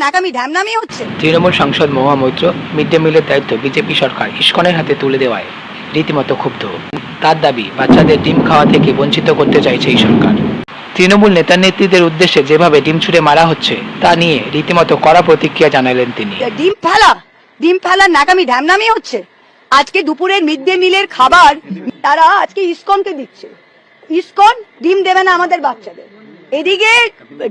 নাকামি ঢ্যামনামি হচ্ছে। তৃণমূল সাংসদ Mahua Moitra mid day মিলের দায়িত্ব বিজেপি সরকার ইসকনের হাতে তুলে দেওয়ায় রীতিমতো ক্ষুব্ধ। তার দাবি, বাচ্চাদের ডিম খাওয়া থেকে বঞ্চিত করতে চাইছে এই সরকার। তৃণমূল নেতা নেত্রীদের উদ্দেশ্যে যেভাবে ডিম ছুঁড়ে মারা হচ্ছে তা নিয়ে রীতিমতো কড়া প্রতিক্রিয়া জানালেন তিনি। ডিম ফেলা নাকামি ঢ্যামনামি হচ্ছে। আজকে দুপুরের মিড ডে মিলের খাবার তারা আজকে ইসকনকে দিচ্ছে। ইসকন ডিম দেবে না আমাদের বাচ্চাদের। এদিকে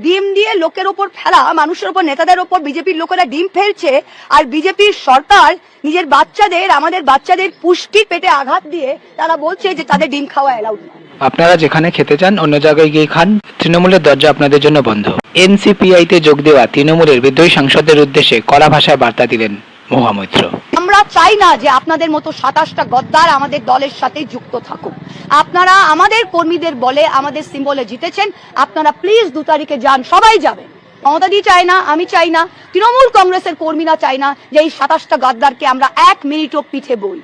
ডিম দিয়ে লোকের ওপর ফেলা, মানুষের ওপর, নেতাদের ওপর বিজেপির লোকেরা ডিম ফেলছে, আর বিজেপির সরকার নিজের বাচ্চাদের, আমাদের বাচ্চাদের পুষ্টির পেটে আঘাত দিয়ে তারা বলছে যে তাদের ডিম খাওয়া অ্যালাউড না। আপনারা যেখানে খেতে চান অন্য জায়গায় গিয়ে খান, তৃণমূলের দরজা আপনাদের জন্য বন্ধ। এনসিপিআইতে যোগ দেওয়া তৃণমূলের বিদ্রোহী সাংসদদের উদ্দেশ্যে কড়া ভাষায় বার্তা দিলেন মহুয়া মৈত্র। আমরা চাই না যে আপনাদের মতো 27টা গদ্দার আমাদের দলের সাথে যুক্ত থাকুক। আপনারা আমাদের কর্মীদের বলে, আমাদের সিম্বলে জিতেছেন, আপনারা প্লিজ 2 তারিখে যান, সবাই যাবে। মমতাদি চায় না, আমি চাই না, তৃণমূল কংগ্রেসের কর্মীরা চায় না যে এই 27টা গদ্দারকে আমরা 1 মিনিটও পিঠে বই।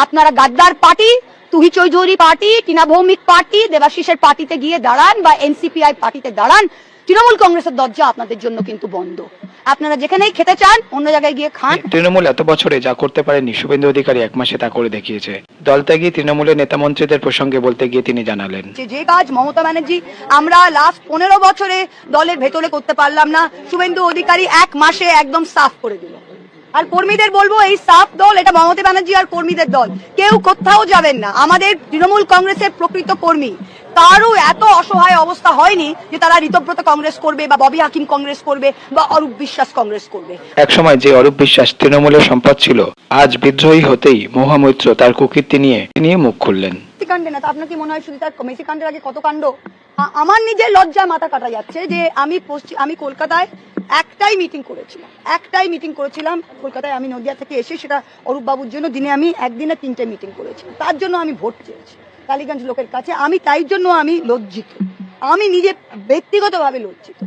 আপনারা গদ্দার party, Tuhi Chowdhury party, Tina Bhowmik party, দেবাশিসের পার্টিতে গিয়ে দাঁড়ান বা এনসিপিআই পার্টিতে দাঁড়ান, তৃণমূল কংগ্রেসের দরজা আপনাদের জন্য কিন্তু বন্ধ। আপনারা যেখানেই খেতে চান অন্য জায়গায় গিয়ে খান। তৃণমূল এত বছরে যা করতে পারেনি শুভেন্দু অধিকারী 1 মাসে তা করে দেখিয়েছে। দলত্যাগী তৃণমূলের নেতা মন্ত্রীদের প্রসঙ্গে বলতে গিয়ে তিনি জানালেন, যে কাজ মমতা ব্যানার্জি আমরা লাস্ট 15 বছরে দলের ভেতরে করতে পারলাম না, শুভেন্দু অধিকারী 1 মাসে একদম সাফ করে দিল। আর কর্মীদের বলবো, এই সাফ দল, এটা মমতা ব্যানার্জি আর কর্মীদের দল, কেউ কোথাও যাবেন না। আমাদের তৃণমূল কংগ্রেসের প্রকৃত কর্মী তারও এত অসহায় অবস্থা হয়নি যে তারা ঋতব্রত কংগ্রেস করবে বা ববি হাকিম কংগ্রেস করবে বা অরূপ বিশ্বাস কংগ্রেস করবে। একসময় যে অরূপ বিশ্বাস তৃণমূলের সম্পদ ছিল, আজ বিদ্রোহী হতেই মহুয়া মৈত্র তার কুকীর্তি নিয়ে মুখ খুললেন। কাণ্ডে না, আপনার কি মনে হয় শুধু তার মেসি কাণ্ডের আগে কত কাণ্ড? আমার নিজের লজ্জা মাথা কাটা যাচ্ছে যে আমি কলকাতায় একটাই মিটিং করেছিলাম কলকাতায়। আমি নদিয়া থেকে এসে সেটা অরূপ বাবুর জন্য আমি একদিনে 3টে মিটিং করেছি। তার জন্য আমি ভোট চেয়েছি টালিগঞ্জ লোকের কাছে। তাই জন্য আমি লজ্জিত, আমি নিজে ব্যক্তিগতভাবে লজ্জিত।